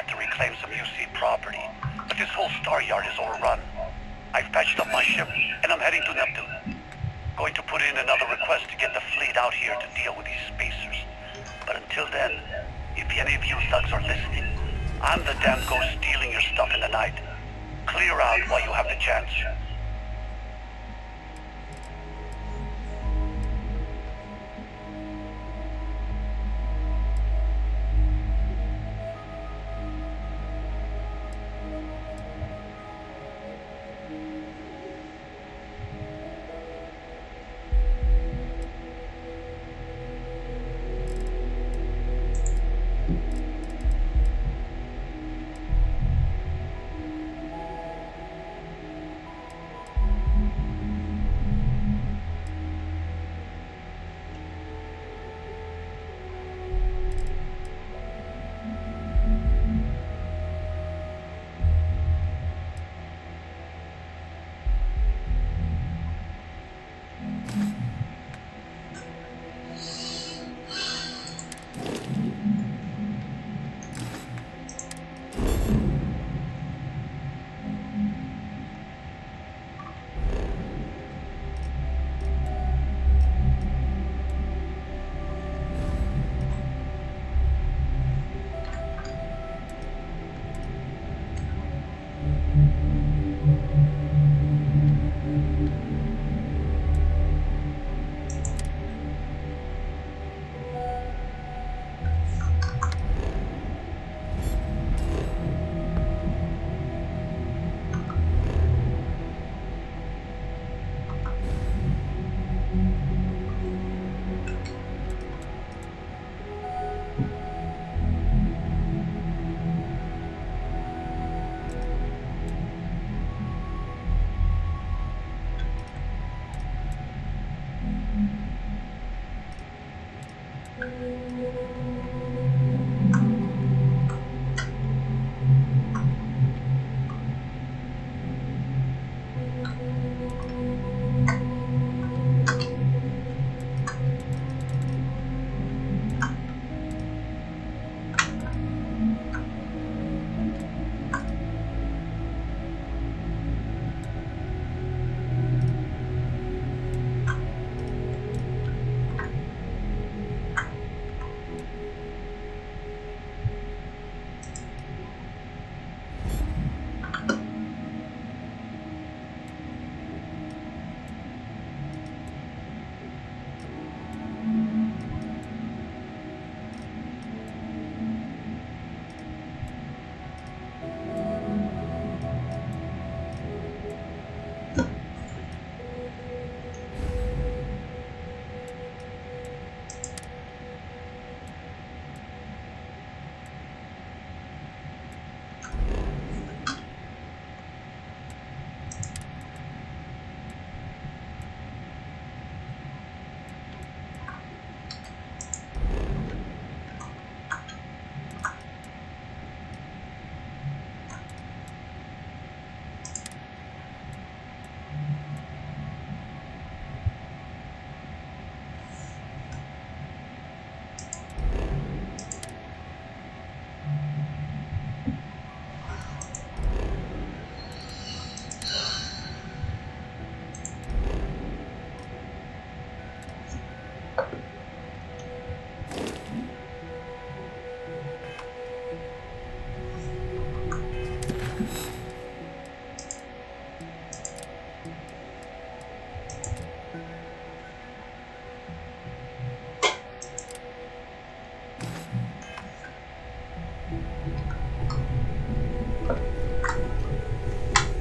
to reclaim some UC property, but this whole star yard is overrun. I've patched up my ship, and I'm heading to Neptune. Going to put in another request to get the fleet out here to deal with these spacers. But until then, if any of you thugs are listening, I'm the damn ghost stealing your stuff in the night. Clear out while you have the chance.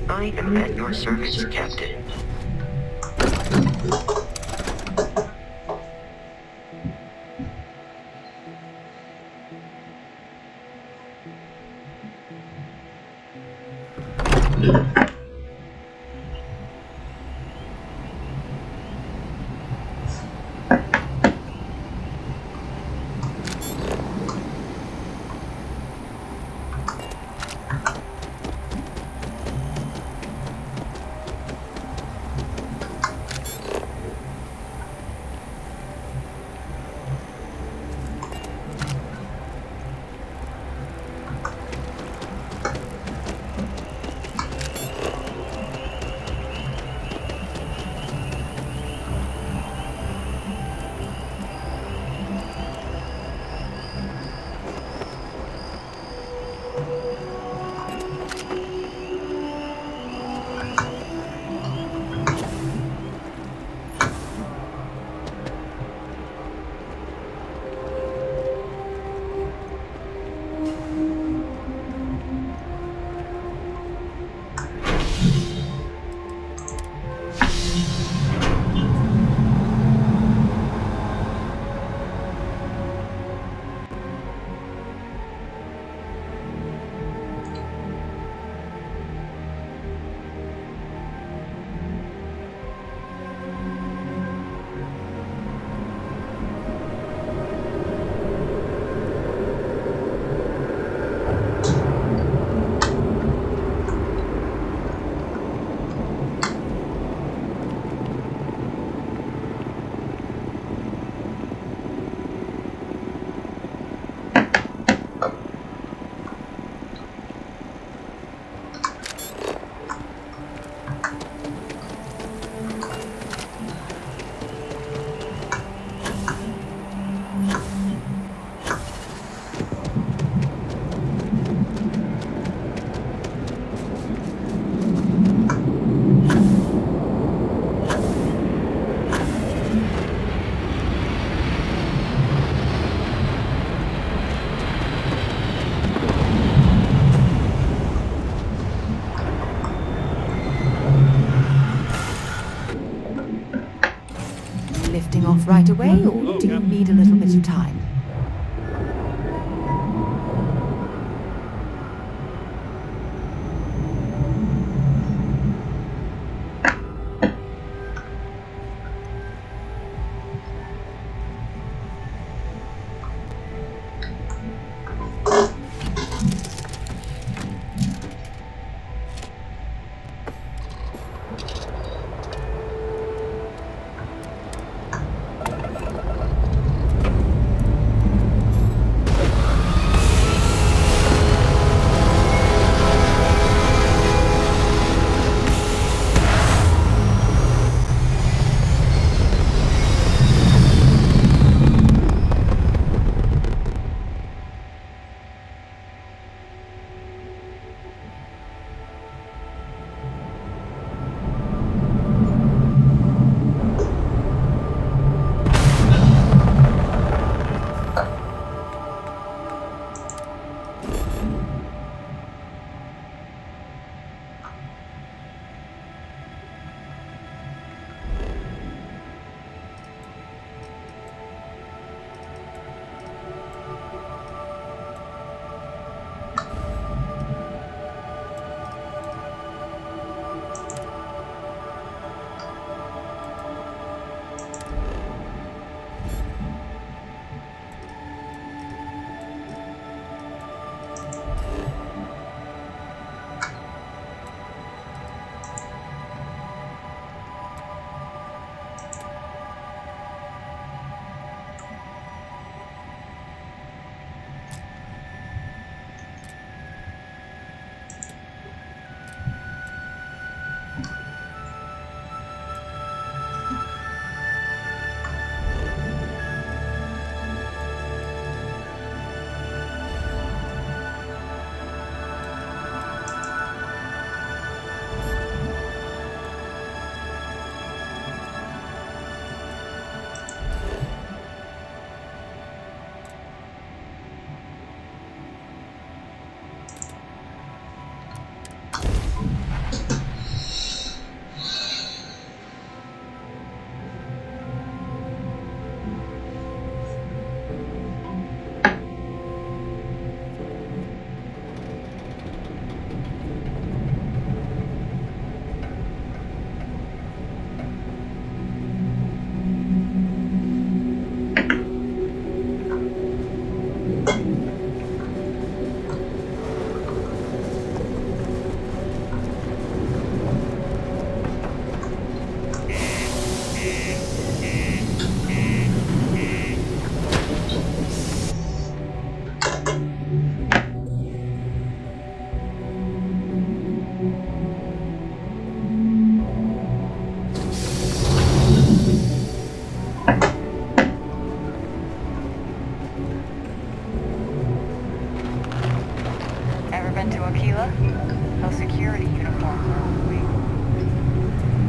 I am at your service, Captain. off right away, or do you need a little bit of time?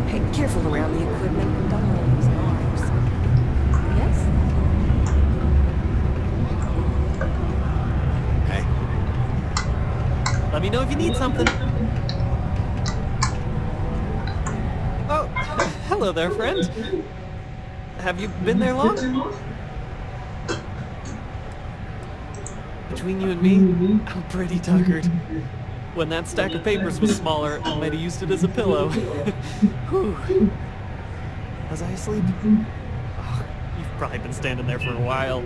Hey, careful around the equipment. Don't roll those arms. Yes? Hey. Let me know if you need something. Oh, hello there, friend. Have you been there long? Between you and me, I'm pretty tuckered. When that stack of papers was smaller, I might have used it as a pillow. Whew. Was I asleep? Oh, you've probably been standing there for a while.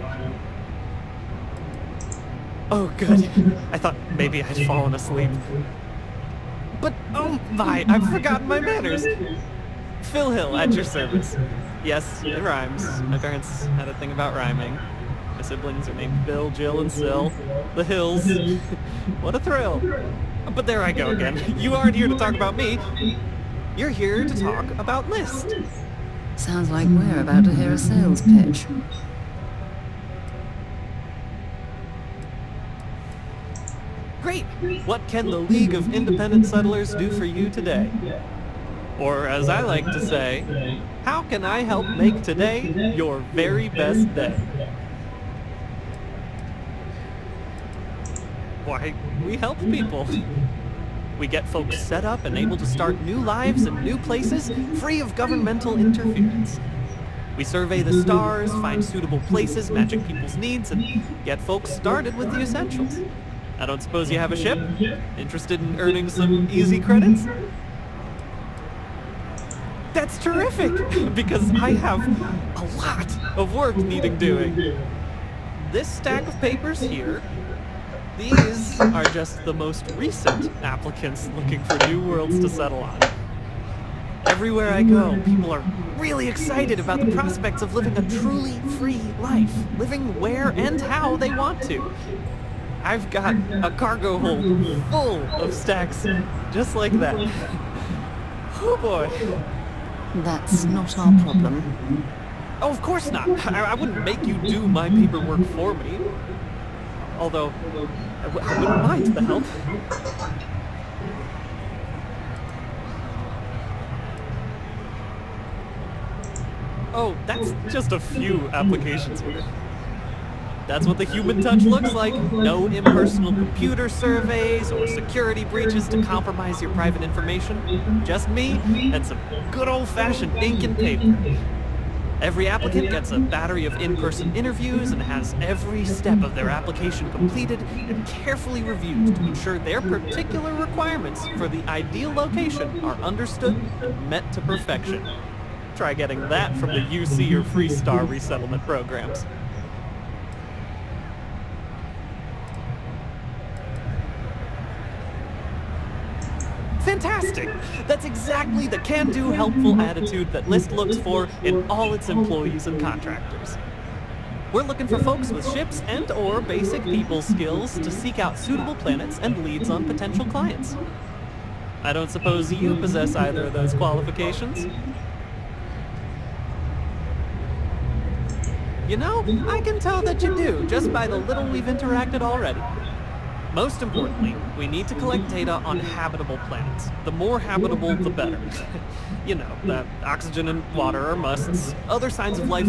Oh, good. I thought maybe I'd fallen asleep. But, oh my, I've forgotten my manners. Phil Hill, at your service. Yes, it rhymes. My parents had a thing about rhyming. My siblings are named Bill, Jill, and Sil. The Hills. What a thrill. But there I go again. You aren't here to talk about me. You're here to talk about List. Sounds like we're about to hear a sales pitch. Great! What can the League of Independent Settlers do for you today? Or as I like to say, how can I help make today your very best day? Why, we help people. We get folks set up and able to start new lives in new places, free of governmental interference. We survey the stars, find suitable places matching people's needs, and get folks started with the essentials. I don't suppose you have a ship? Interested in earning some easy credits? That's terrific, because I have a lot of work needing doing. This stack of papers here, these are just the most recent applicants looking for new worlds to settle on. Everywhere I go, people are really excited about the prospects of living a truly free life, living where and how they want to. I've got a cargo hold full of stacks just like that. Oh boy. That's not our problem. Oh, of course not. I wouldn't make you do my paperwork for me. Although, I wouldn't mind the help. Oh, that's just a few applications worth. That's what the human touch looks like. No impersonal computer surveys or security breaches to compromise your private information. Just me and some good old-fashioned ink and paper. Every applicant gets a battery of in-person interviews and has every step of their application completed and carefully reviewed to ensure their particular requirements for the ideal location are understood and met to perfection. Try getting that from the UC or Freestar resettlement programs. Fantastic! That's exactly the can-do, helpful attitude that LIST looks for in all its employees and contractors. We're looking for folks with ships and/or basic people skills to seek out suitable planets and leads on potential clients. I don't suppose you possess either of those qualifications? You know, I can tell that you do, just by the little we've interacted already. Most importantly, we need to collect data on habitable planets. The more habitable, the better. You know, the oxygen and water are musts. Other signs of life,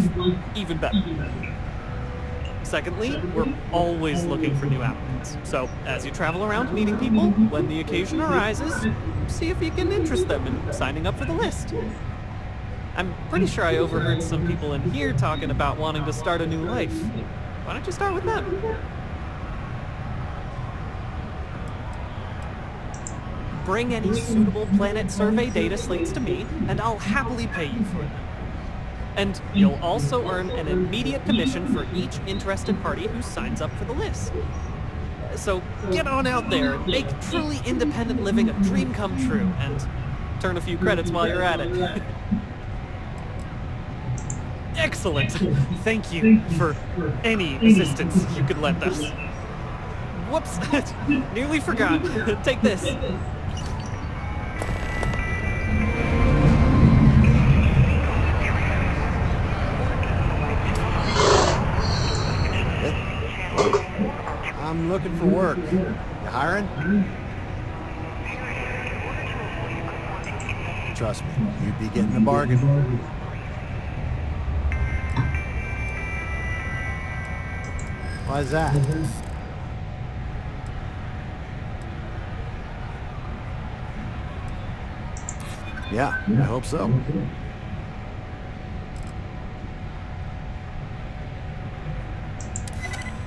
even better. Secondly, we're always looking for new applicants. So, as you travel around meeting people, when the occasion arises, see if you can interest them in signing up for the list. I'm pretty sure I overheard some people in here talking about wanting to start a new life. Why don't you start with them? Bring any suitable planet survey data slates to me, and I'll happily pay you for them. And you'll also earn an immediate commission for each interested party who signs up for the list. So get on out there and make truly independent living a dream come true, and turn a few credits while you're at it. Excellent! Thank you for any assistance you could lend us. Whoops! Nearly forgot. Take this. I'm looking for work. You hiring? Trust me, you'd be getting a bargain. Why's that? Yeah, I hope so.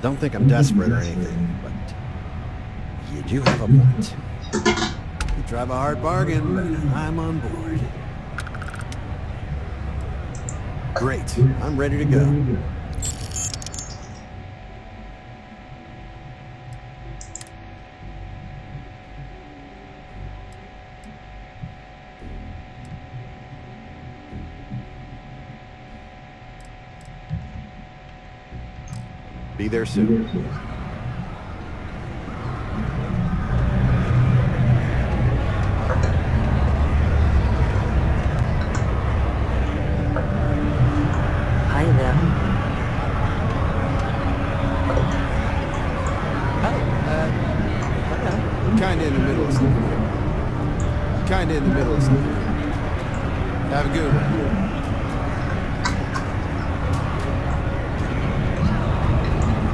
Don't think I'm desperate or anything, but you do have a point. You drive a hard bargain, but I'm on board. Great, I'm ready to go. Be there soon. Hi there. Kinda in the middle of something. Kinda in the middle of something. Have a good one.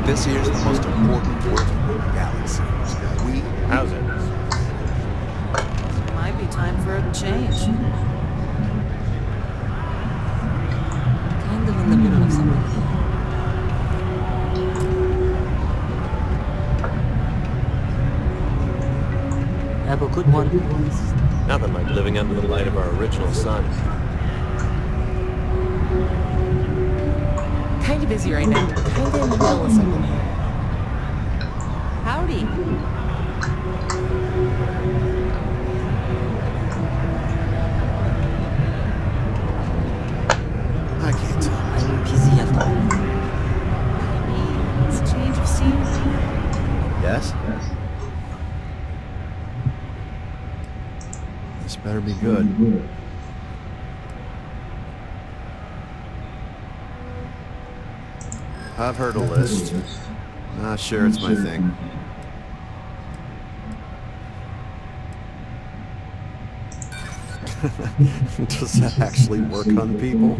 This here's the most important work in the galaxy. How's it? Might be time for a change. Kinda Have a good one. Nothing like living under the light of our original sun. Kinda busy right now. Kinda in the middle of something. Howdy. I can't tell. I'm busy at all. It's a change of scenery. Yes? This better be good. I've heard a list. Not sure it's my thing. Does that actually work on people?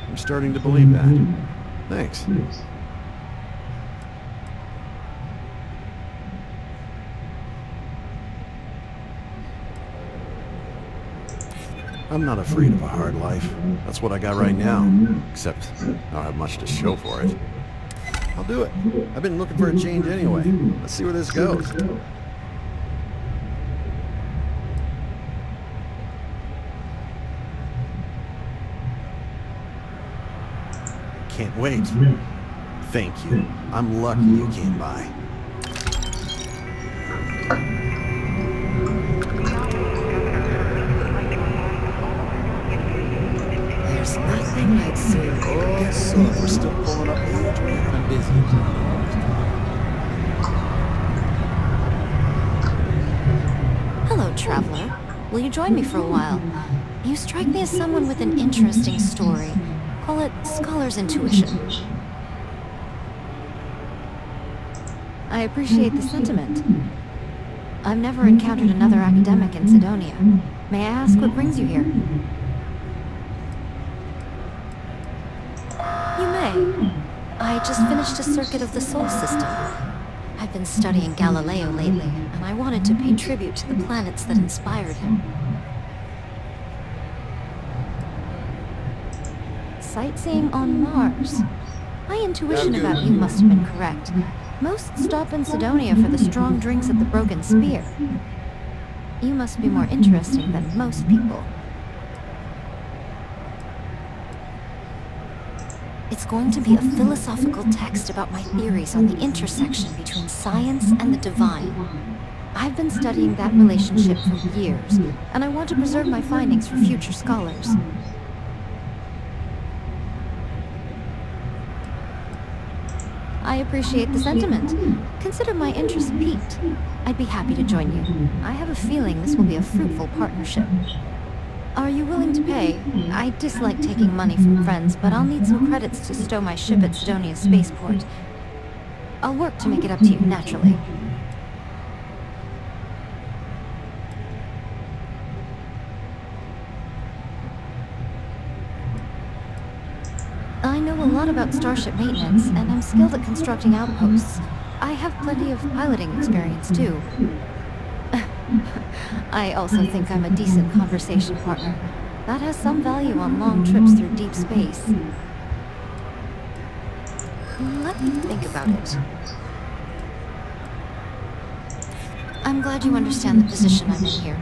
I'm starting to believe that. Thanks. I'm not afraid of a hard life. That's what I got right now. Except I don't have much to show for it. I'll do it. I've been looking for a change anyway. Let's see where this goes. Can't wait. Thank you. I'm lucky you came by. There's nothing like seeing all So we're still pulling up age, man. I'm busy. Hello, traveler. Will you join me for a while? You strike me as someone with an interesting story. Call it scholar's intuition. I appreciate the sentiment. I've never encountered another academic in Sidonia. May I ask what brings you here? You may. I just finished a circuit of the Sol system. I've been studying Galileo lately, and I wanted to pay tribute to the planets that inspired him. Sightseeing on Mars. My intuition about you must have been correct. Most stop in Sidonia for the strong drinks at the Broken Spear. You must be more interesting than most people. It's going to be a philosophical text about my theories on the intersection between science and the divine. I've been studying that relationship for years, and I want to preserve my findings for future scholars. I appreciate the sentiment. Consider my interest piqued. I'd be happy to join you. I have a feeling this will be a fruitful partnership. Are you willing to pay? I dislike taking money from friends, but I'll need some credits to stow my ship at Sidonia Spaceport. I'll work to make it up to you, naturally. I know a lot about starship maintenance, and I'm skilled at constructing outposts. I have plenty of piloting experience, too. I also think I'm a decent conversation partner. That has some value on long trips through deep space. Let me think about it. I'm glad you understand the position I'm in here.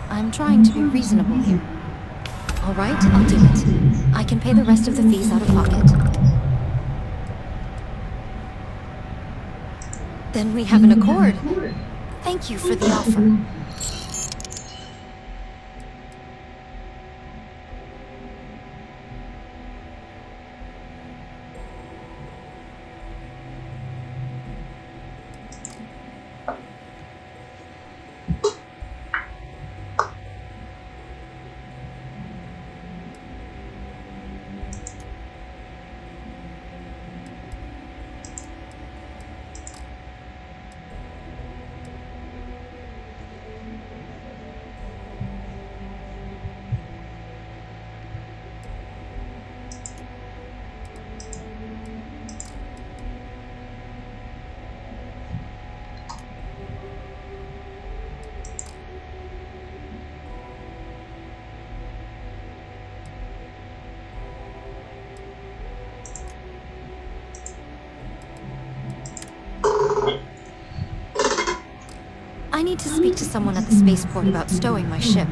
I'm trying to be reasonable here. All right, I'll do it. I can pay the rest of the fees out of pocket. Then we have an accord. Thank you for the offer. I need to speak to someone at the spaceport about stowing my ship.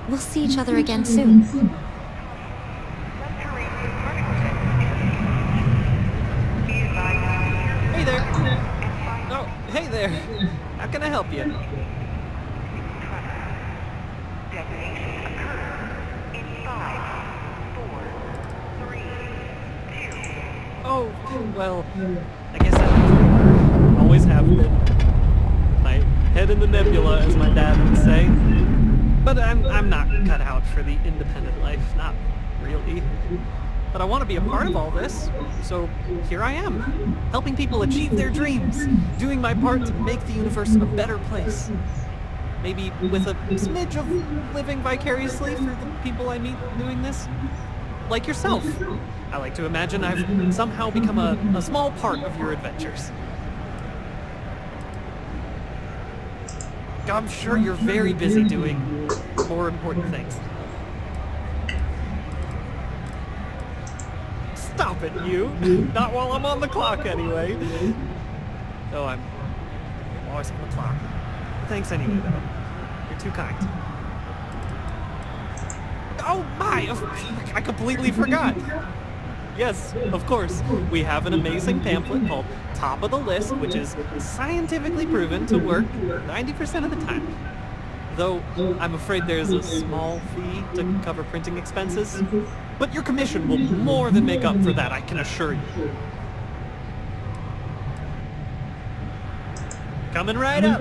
We'll see each other again soon. Hey there! Oh, hey there! How can I help you? Oh, well, I guess I always have been. My head in the nebula, as my dad would say. But I'm not cut out for the independent life, not really. But I want to be a part of all this, so here I am, helping people achieve their dreams, doing my part to make the universe a better place. Maybe with a smidge of living vicariously through the people I meet doing this. Like yourself. I like to imagine I've somehow become a small part of your adventures. I'm sure you're very busy doing more important things. Stop it, you! Not while I'm on the clock, anyway. Oh, I'm always on the clock. Thanks anyway, though. You're too kind. Oh my! I completely forgot! Yes, of course. We have an amazing pamphlet called Top of the List, which is scientifically proven to work 90% of the time. Though, I'm afraid there's a small fee to cover printing expenses. But your commission will more than make up for that, I can assure you. Coming right up!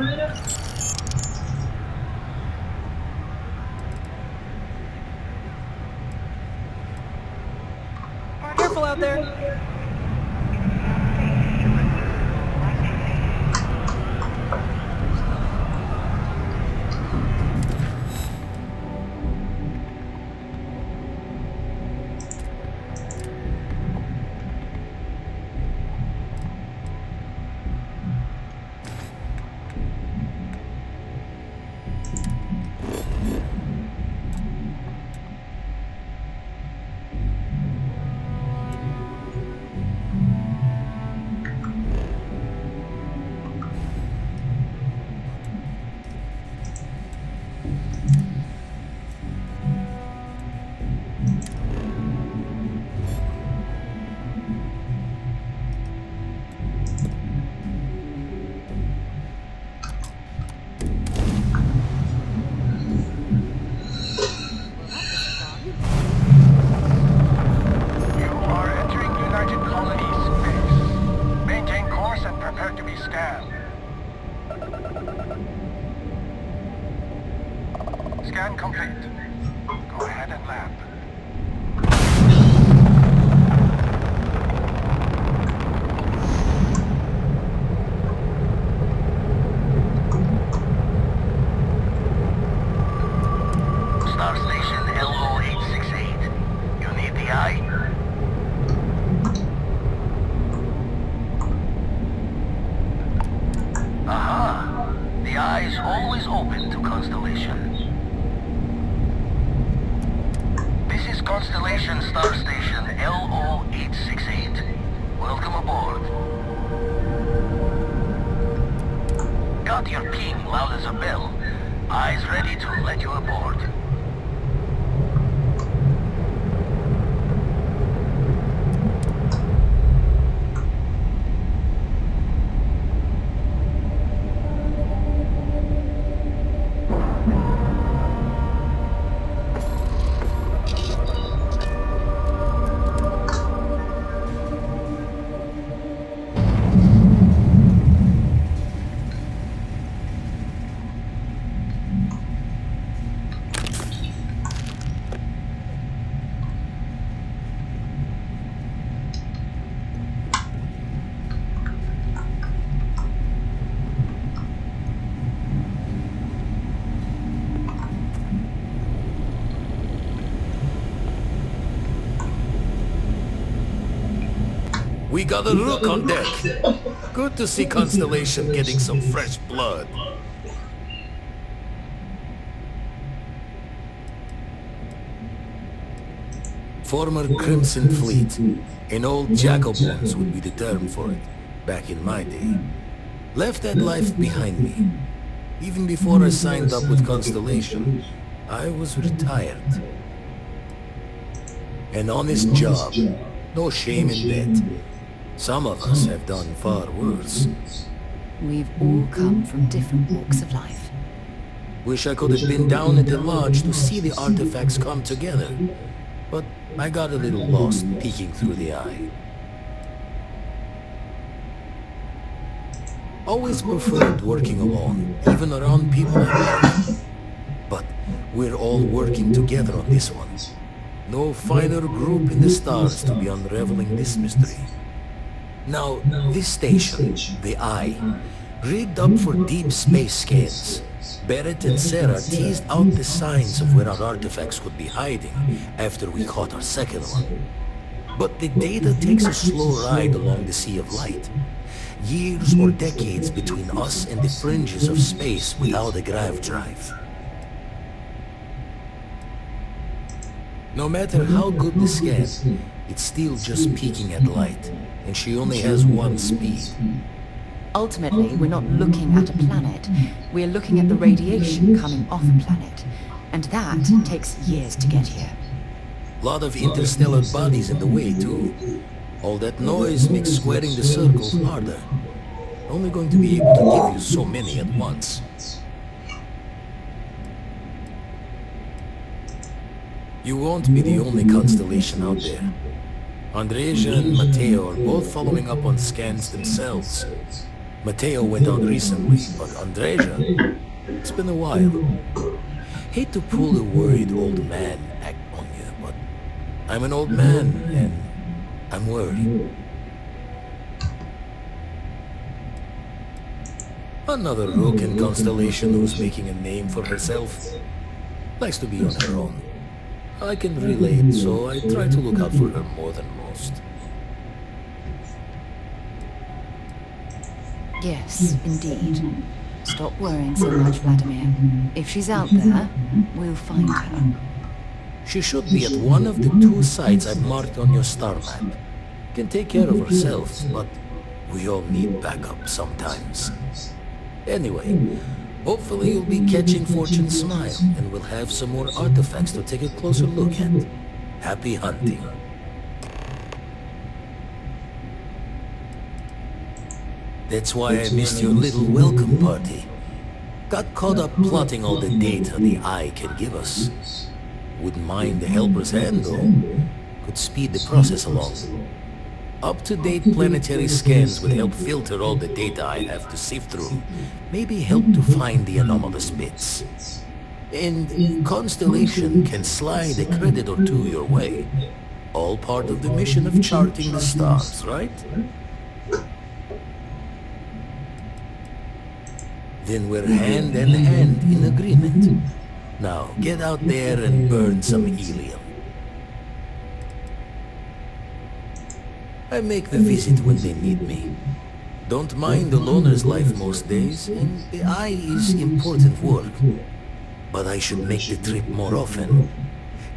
Careful out there! Scan complete. Go ahead and land. Star Station LO868. You need the eye? Aha! The eye is always open to Constellation. Constellation Star Station LO868. Welcome aboard. Got your ping loud as a bell. Eyes ready to let you aboard. We got a rook on deck. Good to see Constellation getting some fresh blood. Former Crimson Fleet. An old Jackalbones would be the term for it, back in my day. Left that life behind me. Even before I signed up with Constellation, I was retired. An honest job. No shame in that. Some of us have done far worse. We've all come from different walks of life. Wish I could have been down at the lodge to see the artifacts come together. But I got a little lost peeking through the eye. Always preferred working alone, even around people I love. But we're all working together on this one. No finer group in the stars to be unraveling this mystery. Now, this station, the Eye, rigged up for deep space scans. Barrett and Sarah teased out the signs of where our artifacts could be hiding after we caught our second one. But the data takes a slow ride along the Sea of Light. Years or decades between us and the fringes of space without a grav drive. No matter how good the scan, it's still just peeking at light, and she only has one speed. Ultimately, we're not looking at a planet. We're looking at the radiation coming off a planet. And that takes years to get here. Lot of interstellar bodies in the way, too. All that noise makes squaring the circles harder. Only going to be able to give you so many at once. You won't be the only constellation out there. Andreja and Matteo are both following up on scans themselves. Matteo went out recently, but Andreja, it's been a while. Hate to pull a worried old man act on you, but I'm an old man, and I'm worried. Another rook in Constellation who's making a name for herself. Likes to be on her own. I can relate, so I try to look out for her more than most. Yes, indeed. Stop worrying so much, Vladimir. If she's out there, we'll find her. She should be at one of the two sites I've marked on your star map. Can take care of herself, but we all need backup sometimes. Anyway, hopefully you'll be catching Fortune's smile, and we'll have some more artifacts to take a closer look at. Happy hunting. That's why I missed your little welcome party. Got caught up plotting all the data the Eye can give us. Wouldn't mind the helper's hand, though. Could speed the process along. Up-to-date planetary scans would help filter all the data I have to sift through. Maybe help to find the anomalous bits. And Constellation can slide a credit or two your way. All part of the mission of charting the stars, right? Then we're hand in hand in agreement. Now, get out there and burn some helium. I make the visit when they need me. Don't mind the loner's life most days, and the Eye is important work. But I should make the trip more often.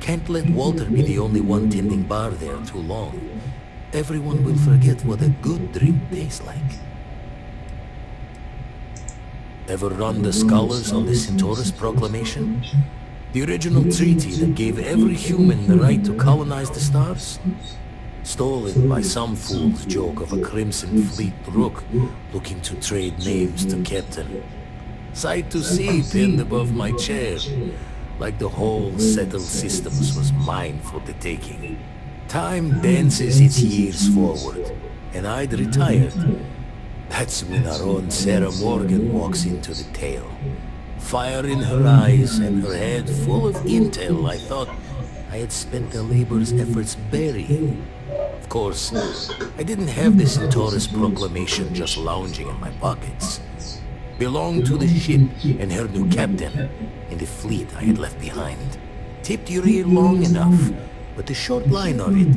Can't let Walter be the only one tending bar there too long. Everyone will forget what a good drink tastes like. Ever run the scholars on the Centaurus Proclamation? The original treaty that gave every human the right to colonize the stars? Stolen by some fool's joke of a Crimson Fleet rook looking to trade names to Captain. Sight to see pinned above my chair, like the whole settled systems was mine for the taking. Time dances its years forward, and I'd retired. That's when our own Sarah Morgan walks into the tale. Fire in her eyes and her head full of intel I thought I had spent the labor's efforts burying. Of course, I didn't have the Centaurus Proclamation just lounging in my pockets. Belonged to the ship and her new captain, and the fleet I had left behind. Tipped your ear long enough, but the short line of it,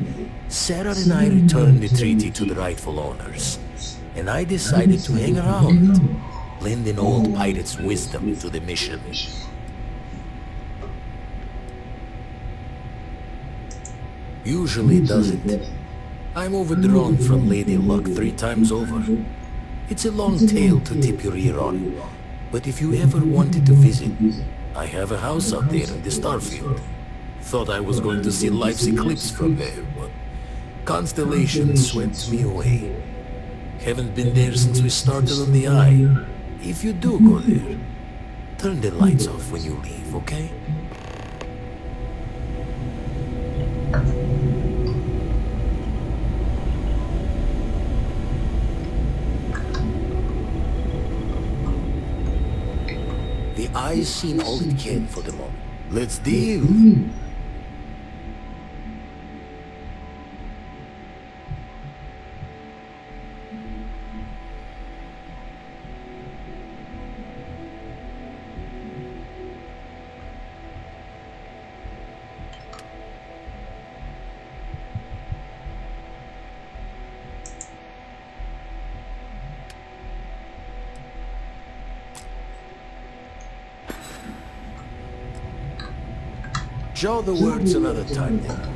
Sarah and I returned the treaty to the rightful owners. And I decided to hang around, blend in old pirate's wisdom into the mission. Usually doesn't. I'm overdrawn from Lady Luck 3 times over. It's a long tale to tip your ear on, But if you ever wanted to visit, I have a house out there in the Starfield. Thought I was going to see life's eclipse from there, but constellations swept me away. Haven't been there since we started on the Eye. If you do go there, turn the lights off when you leave, okay? The Eye's seen all it can for the moment. Let's deal! Show the words another time then.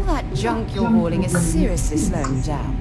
That junk you're hauling is seriously slowing you down.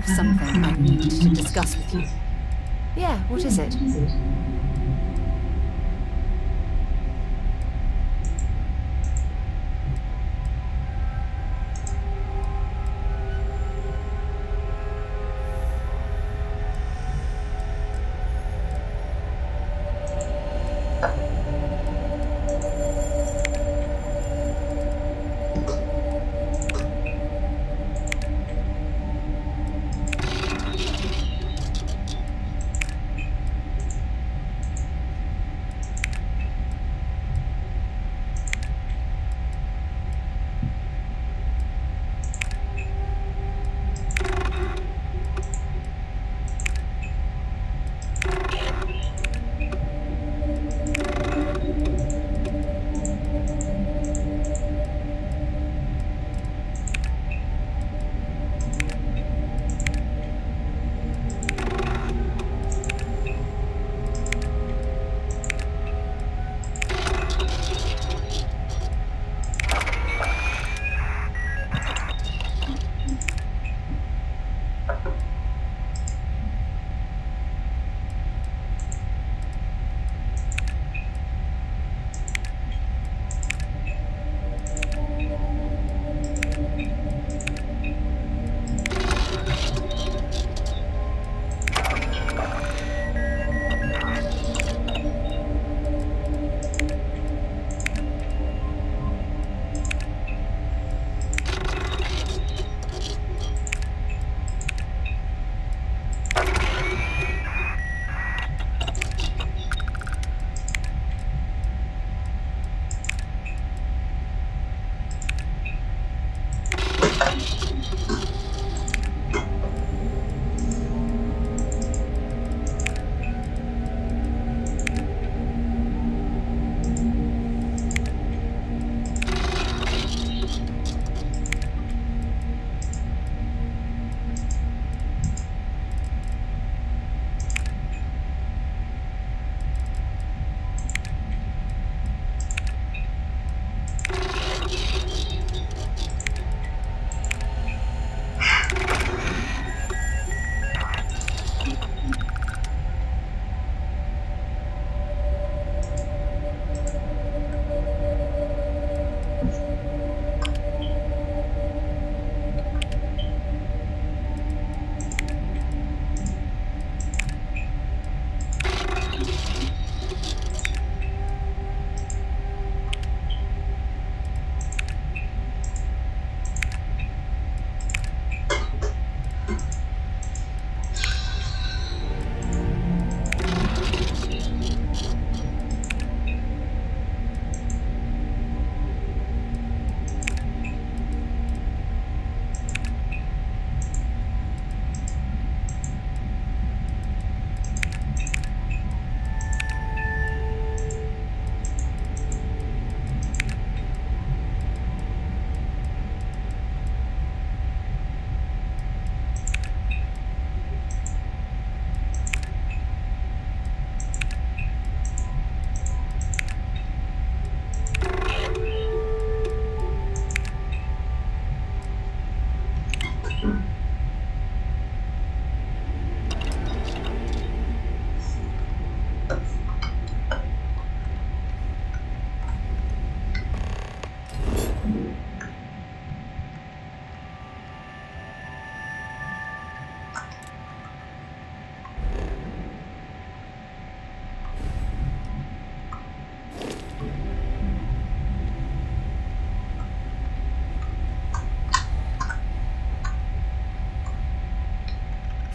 have something I need to discuss with you. Yeah, what is it?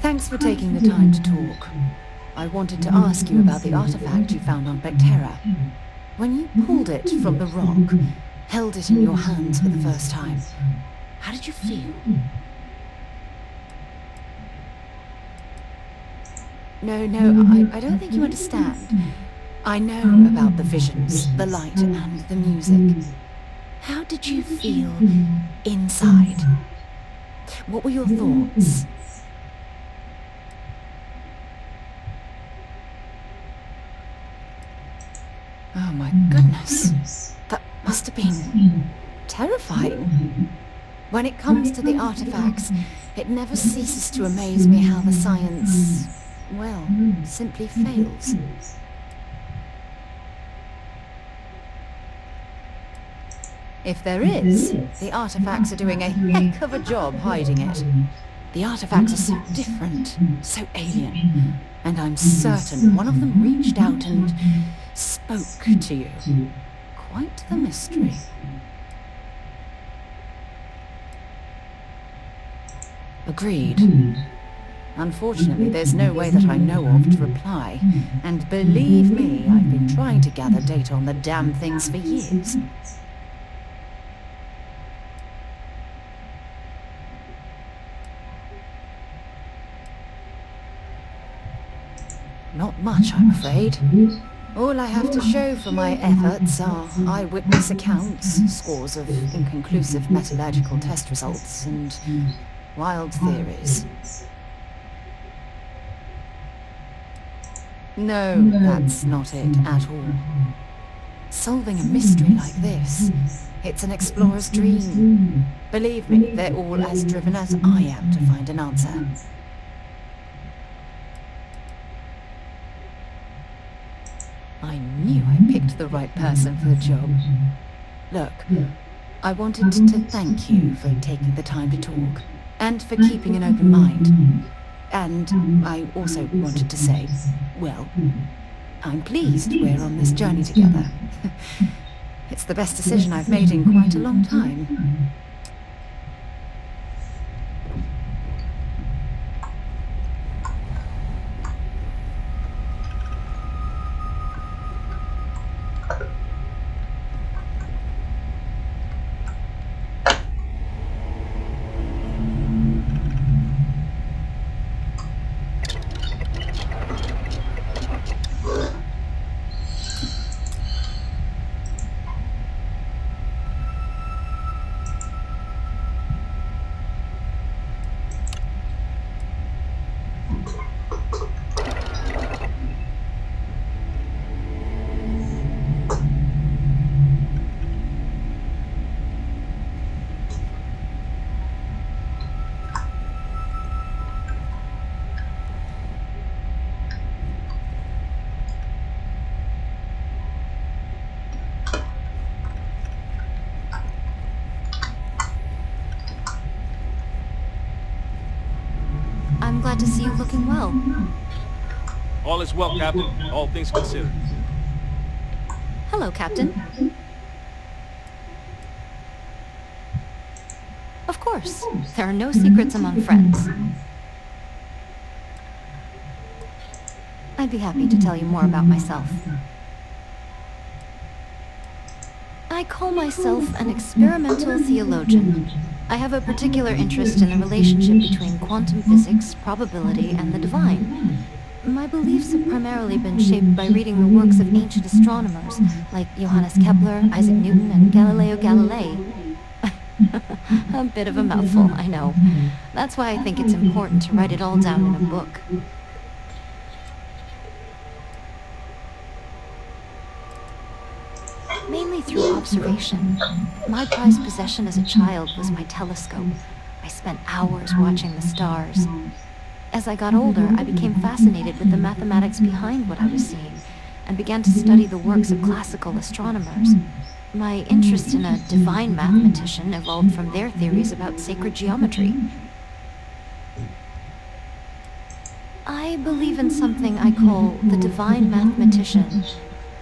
Thanks for taking the time to talk. I wanted to ask you about the artifact you found on Bactera. When you pulled it from the rock, held it in your hands for the first time, how did you feel? No, I don't think you understand. I know about the visions, the light, and the music. How did you feel inside? What were your thoughts? Oh my goodness. That must have been terrifying. When it comes to the artifacts, it never ceases to amaze me how the science, well, simply fails. If there is, the artifacts are doing a heck of a job hiding it. The artifacts are so different, so alien, and I'm certain one of them reached out and spoke to you. Quite the mystery. Agreed. Unfortunately, there's no way that I know of to reply, and believe me, I've been trying to gather data on the damn things for years. Not much, I'm afraid. All I have to show for my efforts are eyewitness accounts, scores of inconclusive metallurgical test results, and wild theories. No, that's not it at all. Solving a mystery like this, it's an explorer's dream. Believe me, they're all as driven as I am to find an answer. I knew I picked the right person for the job. Look, I wanted to thank you for taking the time to talk, and for keeping an open mind. And I also wanted to say, well, I'm pleased we're on this journey together. It's the best decision I've made in quite a long time. I'm glad to see you looking well. All is well, Captain. All things considered. Hello, Captain. Of course. There are no secrets among friends. I'd be happy to tell you more about myself. I call myself an experimental theologian. I have a particular interest in the relationship between quantum physics, probability, and the divine. My beliefs have primarily been shaped by reading the works of ancient astronomers, like Johannes Kepler, Isaac Newton, and Galileo Galilei. A bit of a mouthful, I know. That's why I think it's important to write it all down in a book. Mainly through observation. My prized possession as a child was my telescope. I spent hours watching the stars. As I got older, I became fascinated with the mathematics behind what I was seeing, and began to study the works of classical astronomers. My interest in a divine mathematician evolved from their theories about sacred geometry. I believe in something I call the divine mathematician.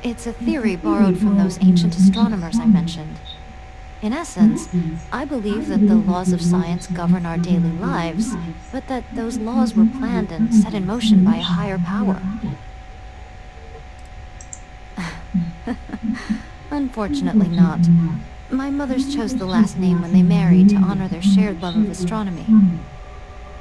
It's a theory borrowed from those ancient astronomers I mentioned. In essence, I believe that the laws of science govern our daily lives, but that those laws were planned and set in motion by a higher power. Unfortunately not. My mothers chose the last name when they married to honor their shared love of astronomy.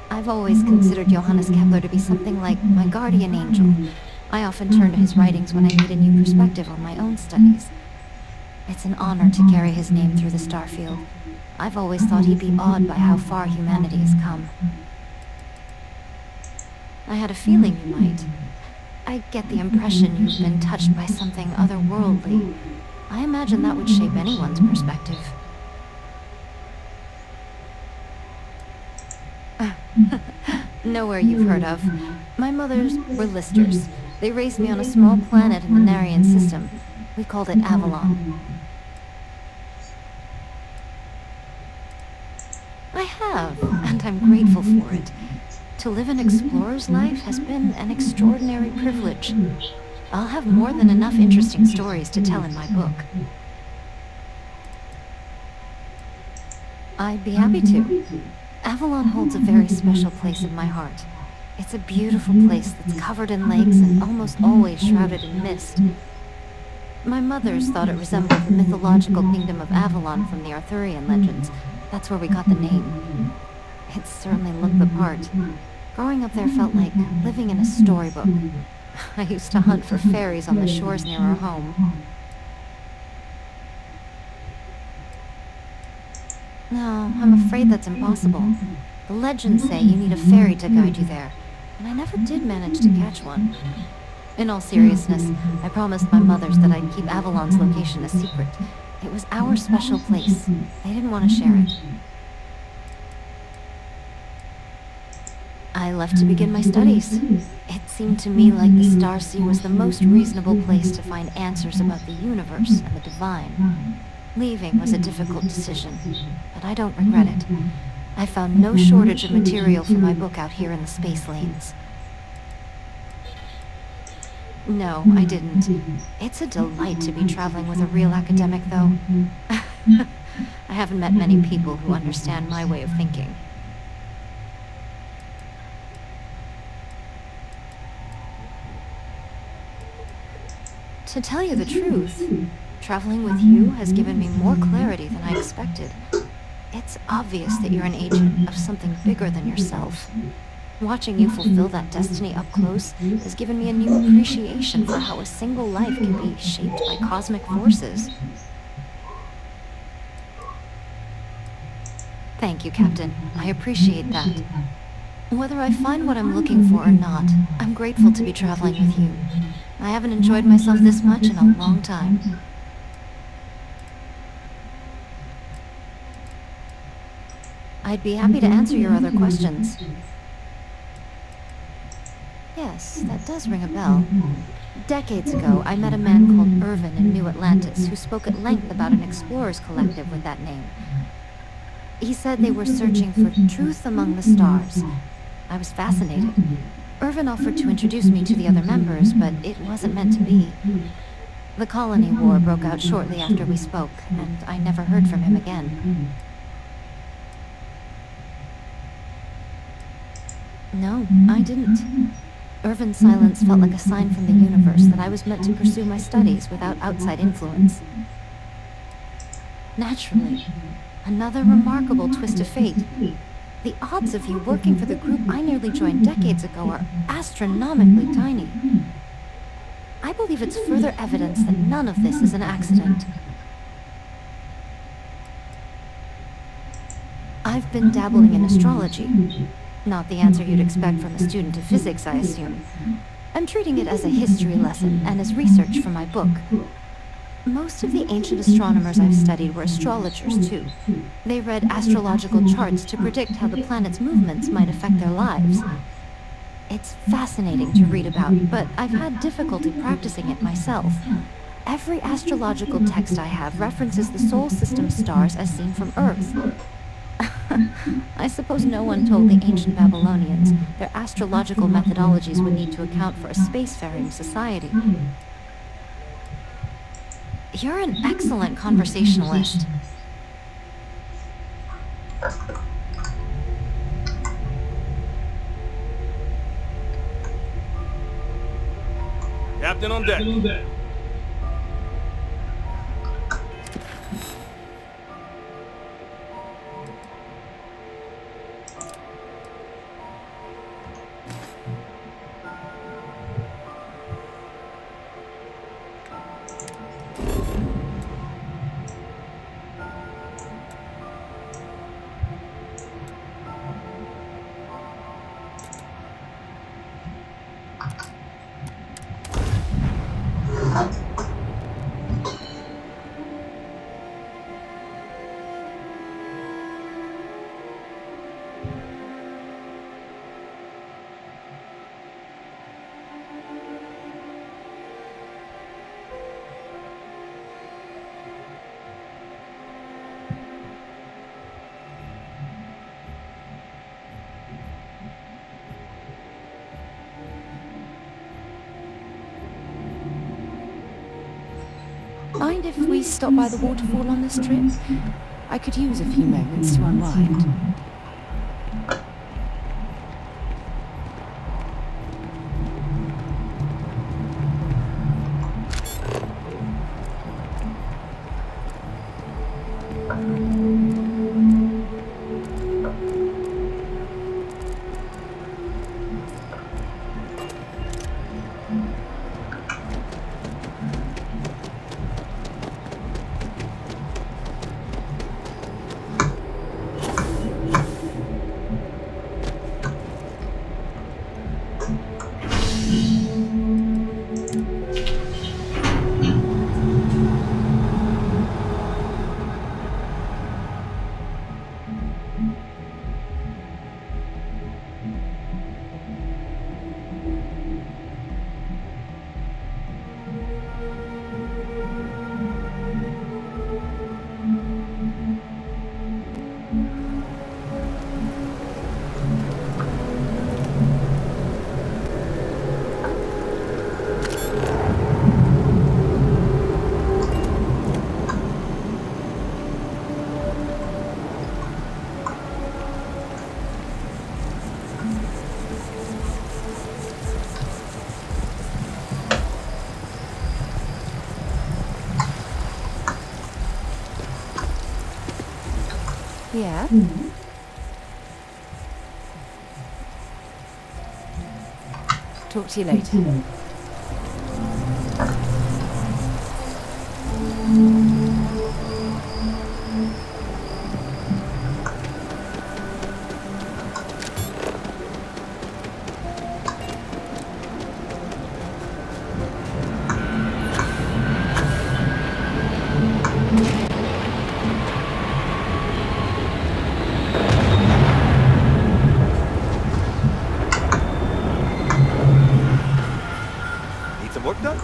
I've always considered Johannes Kepler to be something like my guardian angel. I often turn to his writings when I need a new perspective on my own studies. It's an honor to carry his name through the Starfield. I've always thought he'd be awed by how far humanity has come. I had a feeling you might. I get the impression you've been touched by something otherworldly. I imagine that would shape anyone's perspective. Nowhere you've heard of. My mothers were listers. They raised me on a small planet in the Narian system. We called it Avalon. I have, and I'm grateful for it. To live an explorer's life has been an extraordinary privilege. I'll have more than enough interesting stories to tell in my book. I'd be happy to. Avalon holds a very special place in my heart. It's a beautiful place that's covered in lakes and almost always shrouded in mist. My mothers thought it resembled the mythological kingdom of Avalon from the Arthurian legends. That's where we got the name. It certainly looked the part. Growing up there felt like living in a storybook. I used to hunt for fairies on the shores near our home. No, I'm afraid that's impossible. The legends say you need a fairy to guide you there, and I never did manage to catch one. In all seriousness, I promised my mothers that I'd keep Avalon's location a secret. It was our special place. They didn't want to share it. I left to begin my studies. It seemed to me like the Starsea was the most reasonable place to find answers about the universe and the divine. Leaving was a difficult decision, but I don't regret it. I found no shortage of material for my book out here in the space lanes. No, I didn't. It's a delight to be traveling with a real academic, though. I haven't met many people who understand my way of thinking. To tell you the truth, traveling with you has given me more clarity than I expected. It's obvious that you're an agent of something bigger than yourself. Watching you fulfill that destiny up close has given me a new appreciation for how a single life can be shaped by cosmic forces. Thank you, Captain. I appreciate that. Whether I find what I'm looking for or not, I'm grateful to be traveling with you. I haven't enjoyed myself this much in a long time. I'd be happy to answer your other questions. Yes, that does ring a bell. Decades ago, I met a man called Irvin in New Atlantis who spoke at length about an explorers collective with that name. He said they were searching for truth among the stars. I was fascinated. Irvin offered to introduce me to the other members, but it wasn't meant to be. The colony war broke out shortly after we spoke, and I never heard from him again. No, I didn't. Irvin's silence felt like a sign from the universe that I was meant to pursue my studies without outside influence. Naturally, another remarkable twist of fate. The odds of you working for the group I nearly joined decades ago are astronomically tiny. I believe it's further evidence that none of this is an accident. I've been dabbling in astrology. Not the answer you'd expect from a student of physics, I assume. I'm treating it as a history lesson and as research for my book. Most of the ancient astronomers I've studied were astrologers, too. They read astrological charts to predict how the planet's movements might affect their lives. It's fascinating to read about, but I've had difficulty practicing it myself. Every astrological text I have references the solar system stars as seen from Earth. I suppose no one told the ancient Babylonians their astrological methodologies would need to account for a spacefaring society. You're an excellent conversationalist. Captain on deck. Mind if we stop by the waterfall on this trip? I could use a few moments to unwind. Yeah? Talk to you later. Need some work done?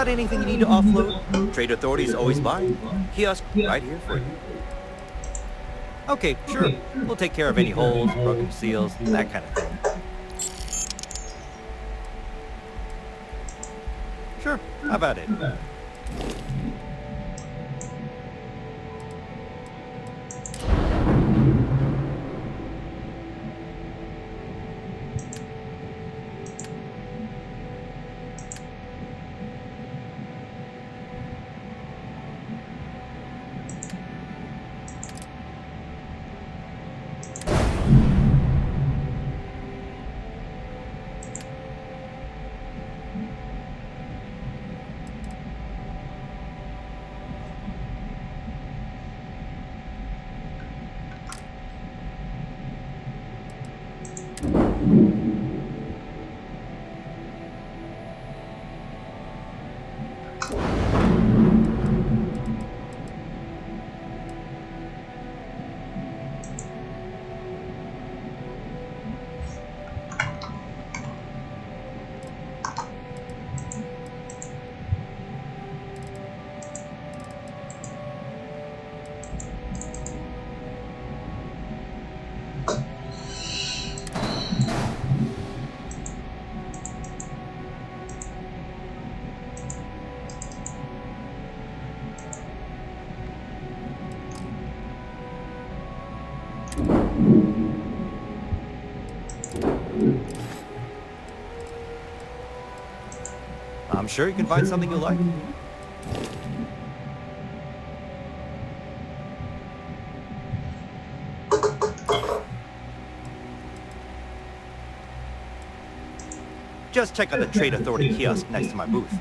anything you need to offload? Trade authorities always buy. Kiosk right here for you. Okay, sure. We'll take care of any holes, broken seals, that kind of thing. Sure, how about it? I'm sure you can find something you like. Just check out the Trade Authority kiosk next to my booth.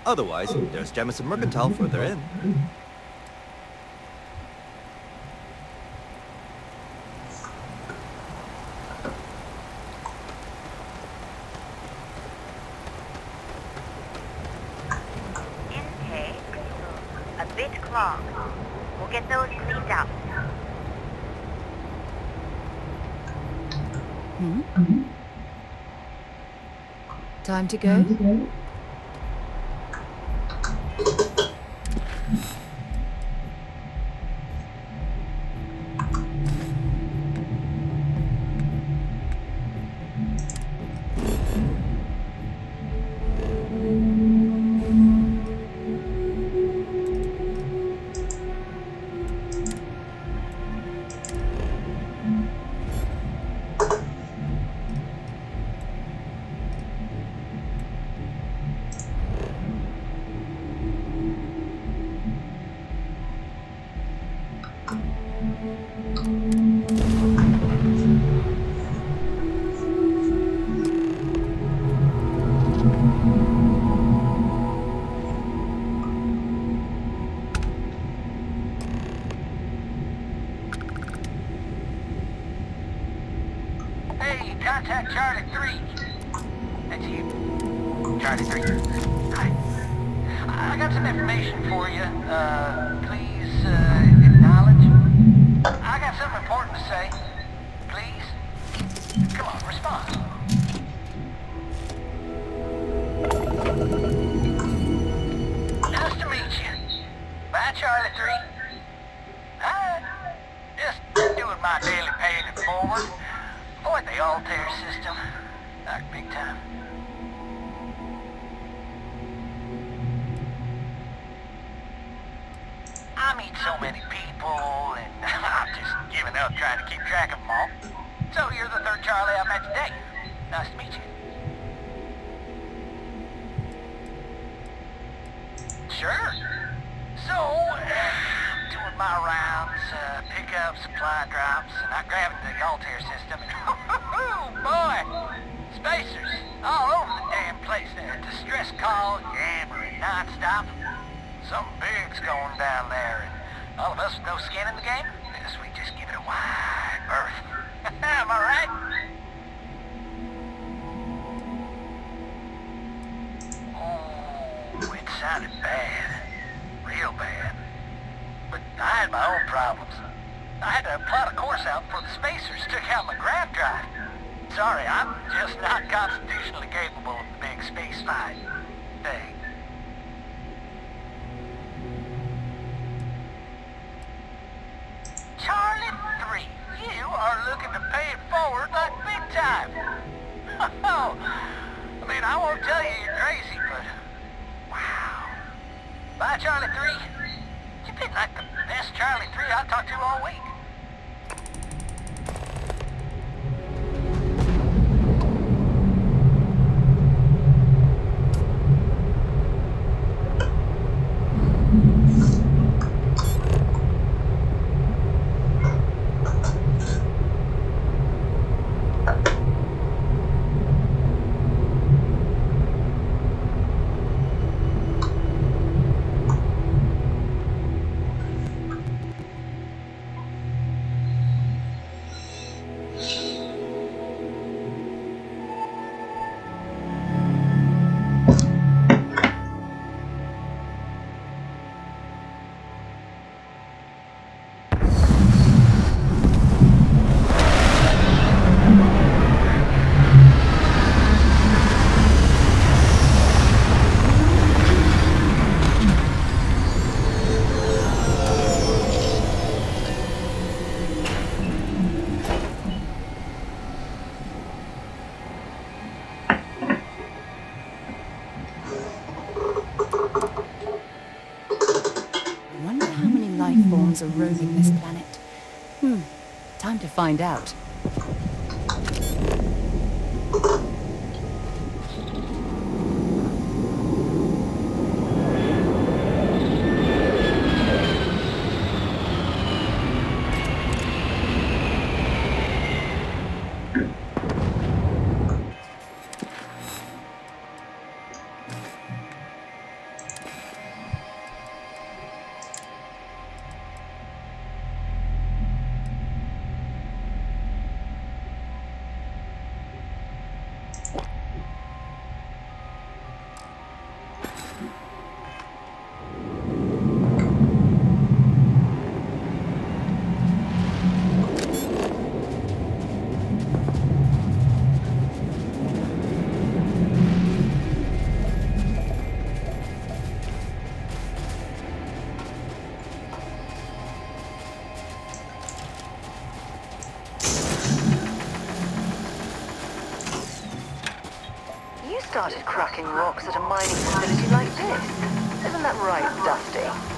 Otherwise, there's Jemison Mercantile further in. Intake a bit clogged. We'll get those cleaned out. Time to go? Hey, contact Charlie 3. That's you. Charlie 3. Hi. I got some information for you. Please, acknowledge. I got something important to say. Please. Come on, respond. Nice to meet you. Bye, Charlie 3. Hi. Just doing my daily paying it forward. Avoid the Altair system. Like big time. I meet so many people, and I'm just giving up trying to keep track of them all. So you're the third Charlie I met today. Nice to meet you. Sure. So, doing my rounds, pick up supply drops, and I grabbed the Altair system, and oh boy! Spacers all over the damn place. Distress calls, yammering nonstop. Something big's going down there, and all of us with no skin in the game, yes, we just give it a wide berth. Am I right? Oh, it sounded bad. Real bad. But I had my own problems. I had to plot a course out before the spacers took out my grav drive. Sorry, I'm just not constitutionally capable of the big space fight thing. forward like big time. Oh, I mean, I won't tell you you're crazy, but wow. Bye, Charlie 3. You've been like the best Charlie 3 I talked to all week. I wonder how many life forms are roaming this planet. Time to find out. You started cracking rocks at a mining facility like this. Isn't that right, Dusty?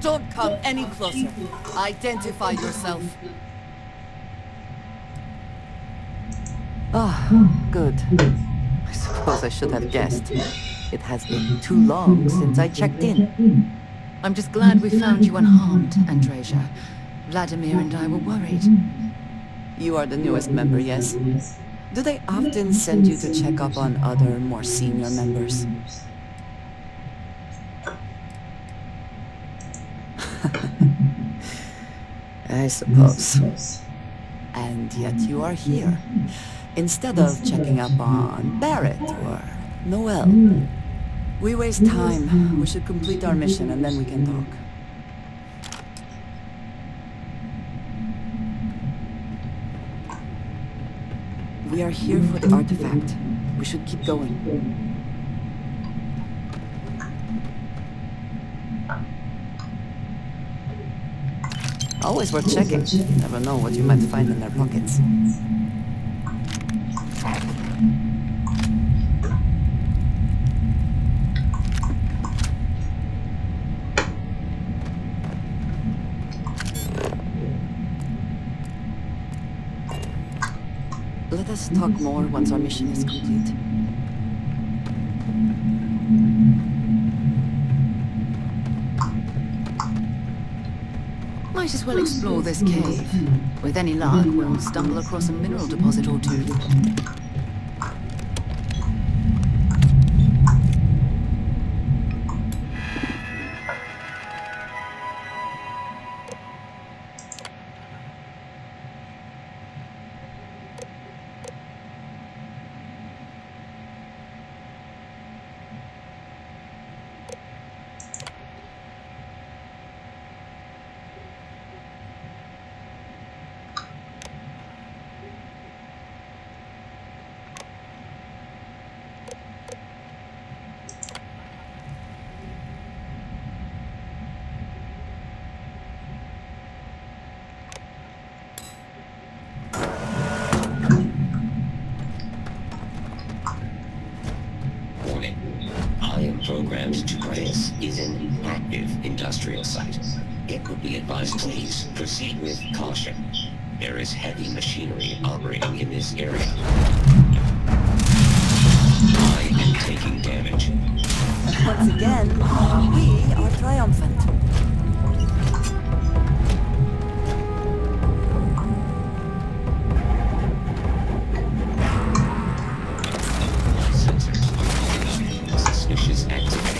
Don't come any closer. Identify yourself. Good. I suppose I should have guessed. It has been too long since I checked in. I'm just glad we found you unharmed, Andreja. Vladimir and I were worried. You are the newest member, yes? Do they often send you to check up on other, more senior members? I suppose. And yet you are here, instead of checking up on Barrett or Noel. We waste time. We should complete our mission and then we can talk. We are here for the artifact. We should keep going. Always worth checking. You never know what you might find in their pockets. talk more once our mission is complete. Might as well explore this cave. With any luck, we'll stumble across a mineral deposit or two. Programmed to this is an active industrial site. It would be advised please proceed with caution. There is heavy machinery operating in this area. I am taking damage. Once again, we are triumphant. Suspicious activity.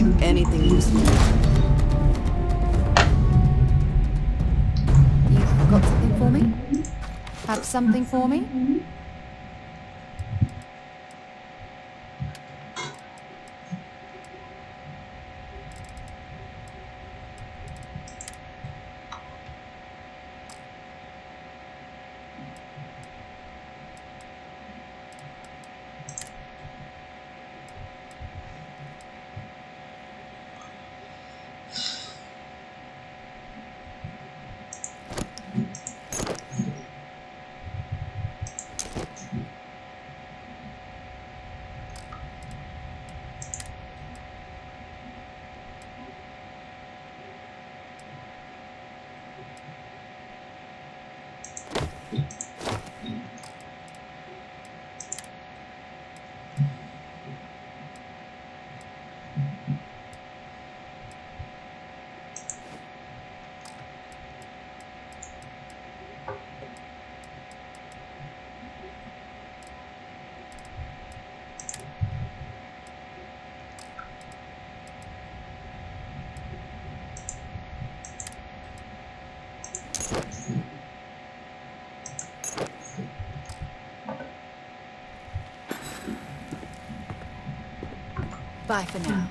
leave anything useful. You've got something for me? Have something for me? Bye for now.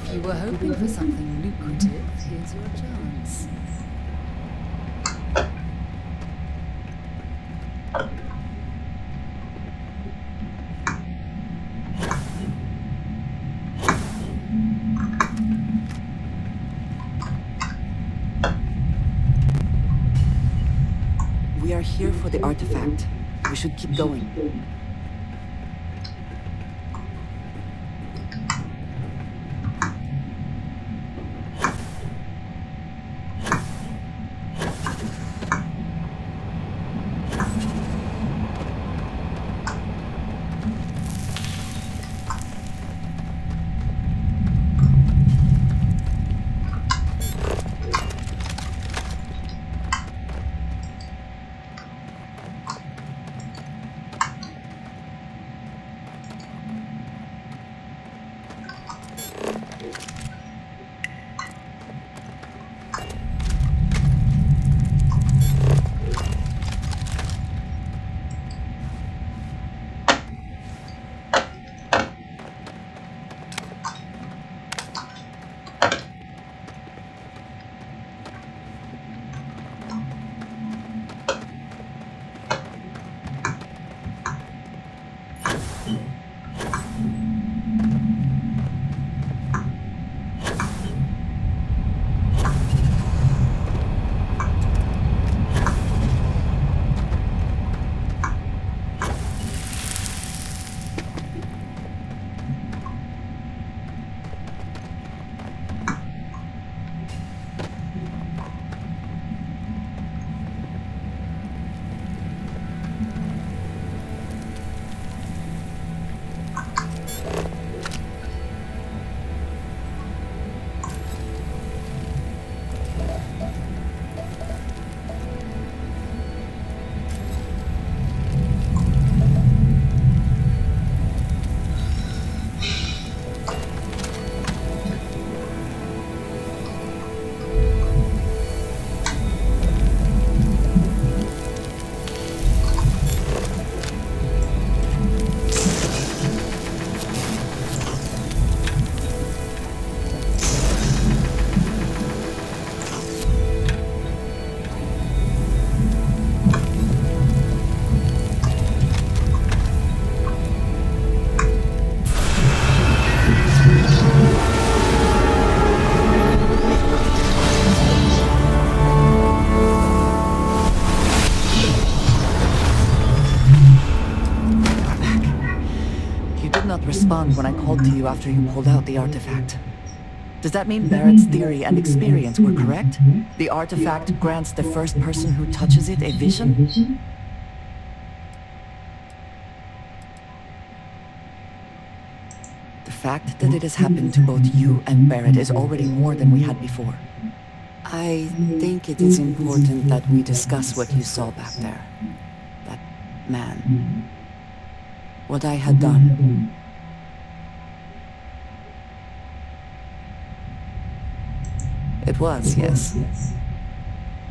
If you were hoping for something lucrative, here's your chance. We are here for the artifact. We should keep going. Respond when I called to you after you pulled out the artifact. Does that mean Barrett's theory and experience were correct? The artifact grants the first person who touches it a vision? The fact that it has happened to both you and Barrett is already more than we had before. I think it is important that we discuss what you saw back there. That man. What I had done. It was, yes.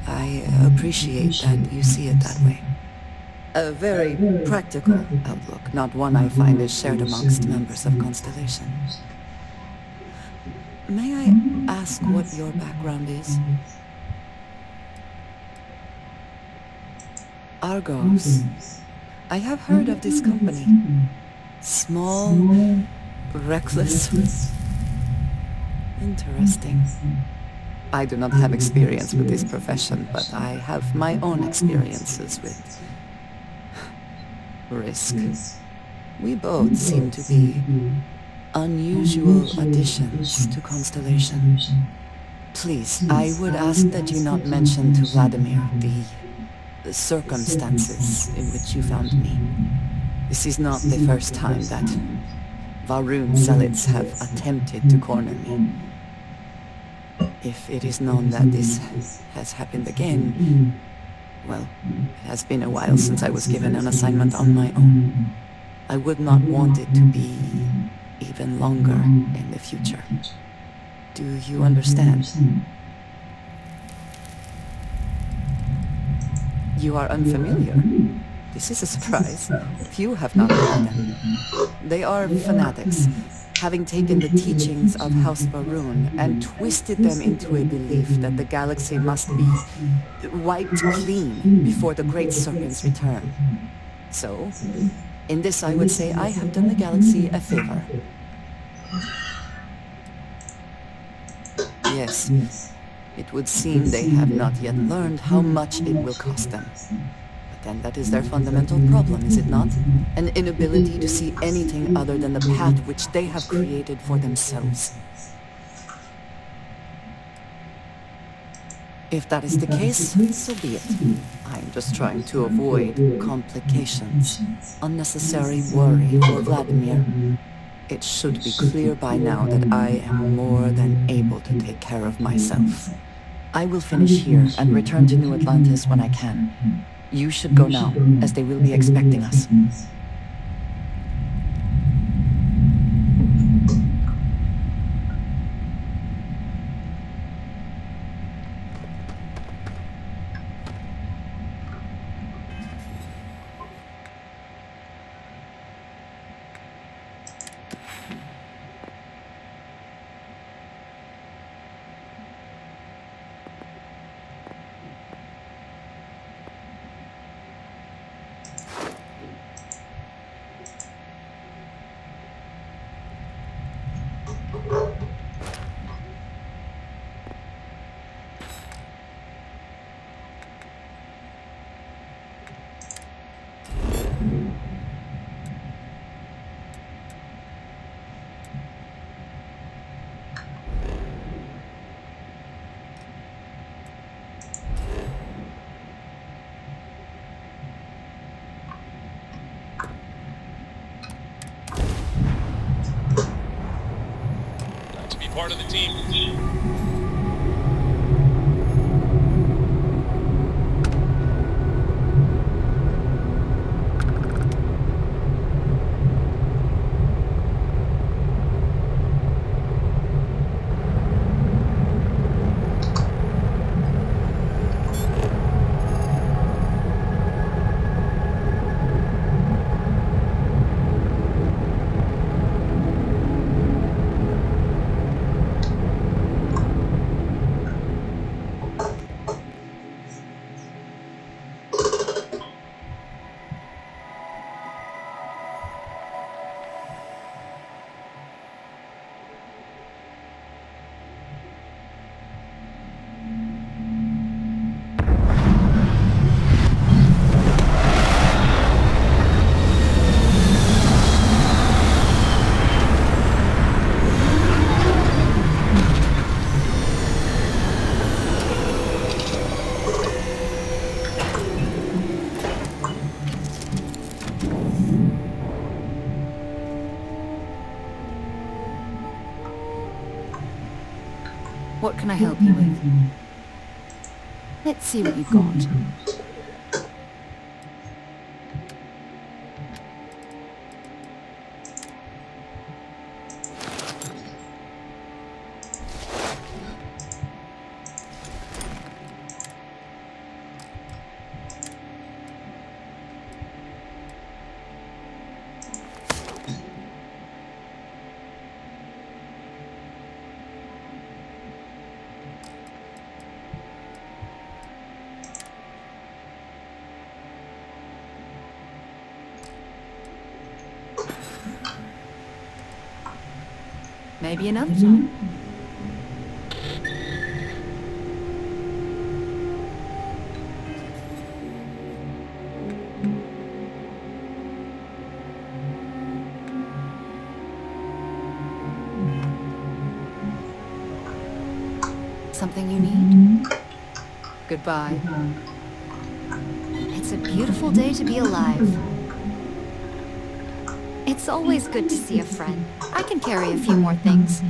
I appreciate that you see it that way. A very practical outlook, not one I find is shared amongst members of Constellation. May I ask what your background is? Argos. I have heard of this company. Small, reckless. Interesting. I do not have experience with this profession, but I have my own experiences with risk. We both seem to be unusual additions to Constellation. Please, I would ask that you not mention to Vladimir the circumstances in which you found me. This is not the first time that Varun Selets have attempted to corner me. If it is known that this has happened again, well, it has been a while since I was given an assignment on my own. I would not want it to be even longer in the future. Do you understand? You are unfamiliar. This is a surprise. Few have not heard of them. They are fanatics, having taken the teachings of House Baroon and twisted them into a belief that the galaxy must be wiped clean before the Great Serpent's return. So, in this I would say I have done the galaxy a favor. Yes, it would seem they have not yet learned how much it will cost them. But then that is their fundamental problem, is it not? An inability to see anything other than the path which they have created for themselves. If that is the case, so be it. I'm just trying to avoid complications, unnecessary worry for Vladimir. It should be clear by now that I am more than able to take care of myself. I will finish here and return to New Atlantis when I can. You should go now, as they will be expecting us. Part of the team. What can I help you with? Let's see what you've got. Maybe another time. Something you need? Goodbye. It's a beautiful day to be alive. It's always good to see a friend. I can carry a few more things.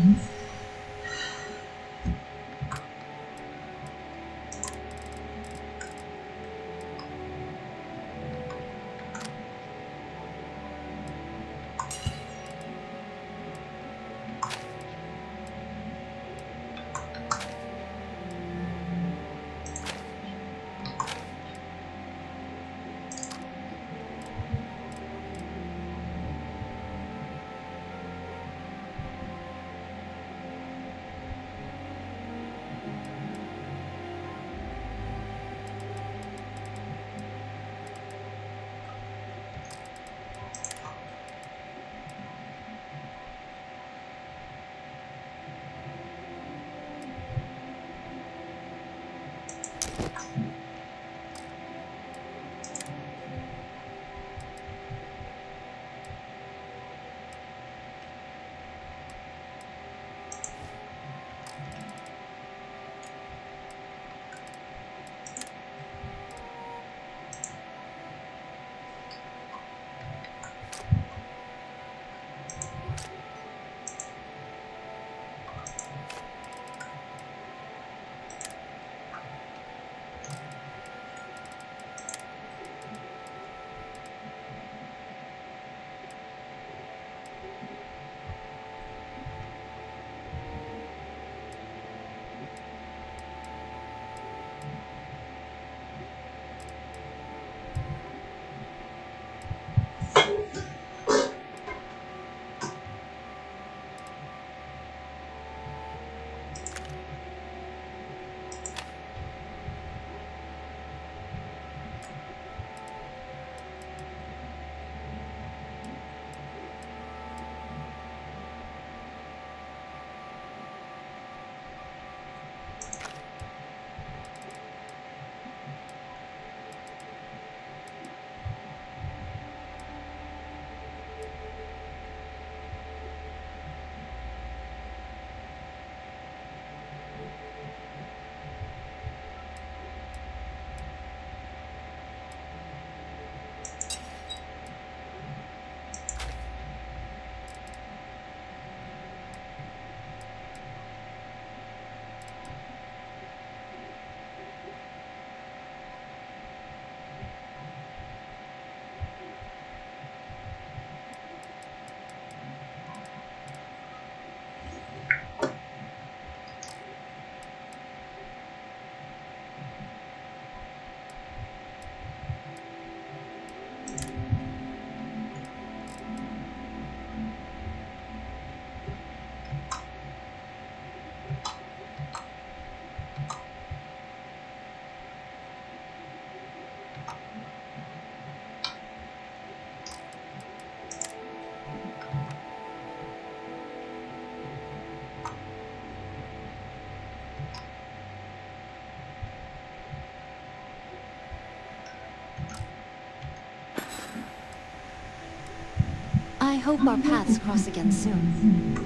I hope our paths cross again soon.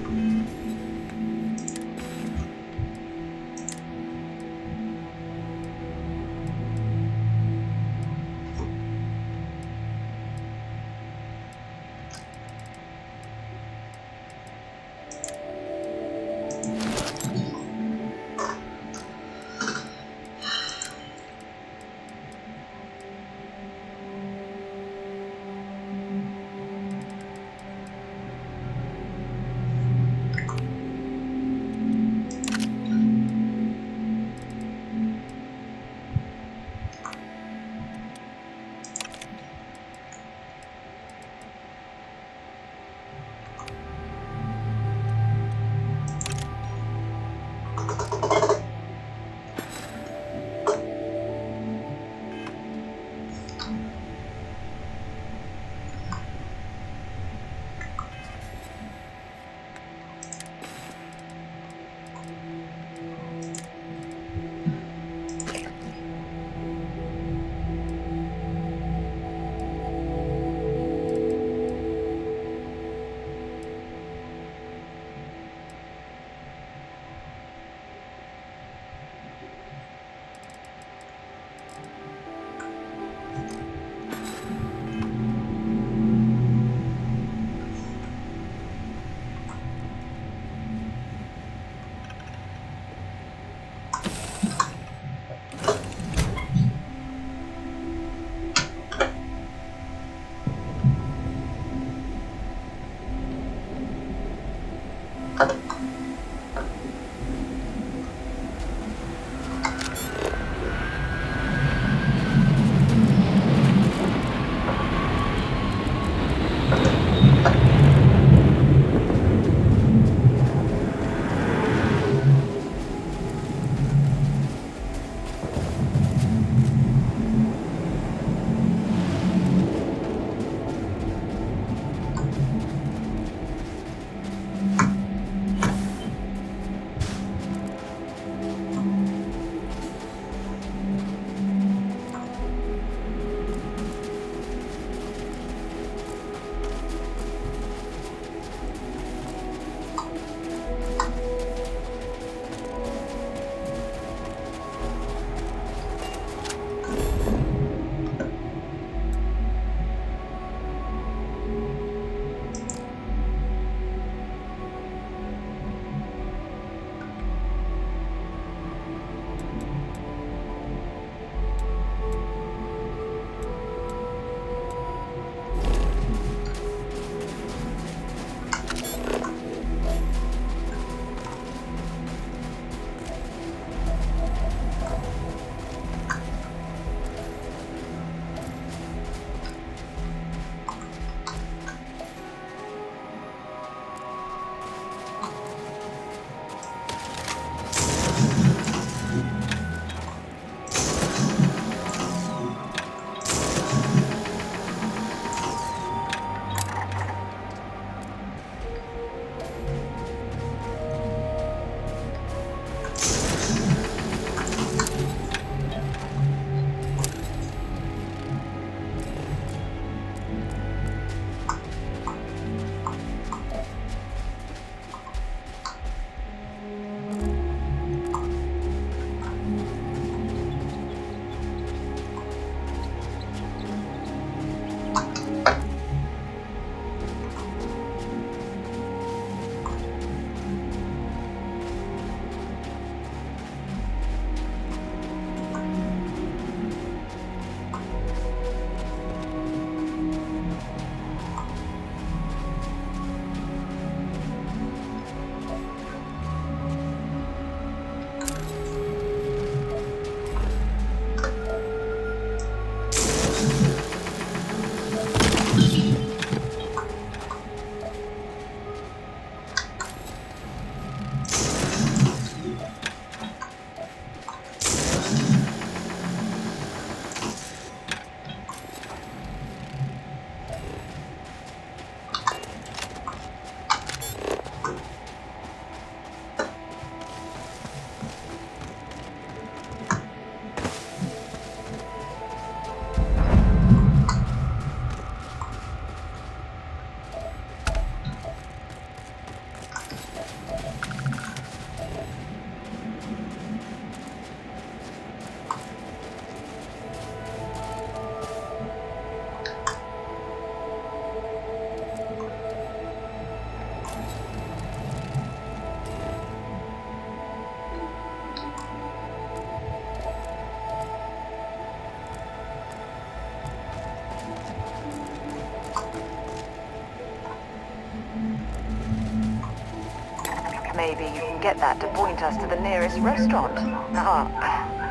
Maybe you can get that to point us to the nearest restaurant. Ah,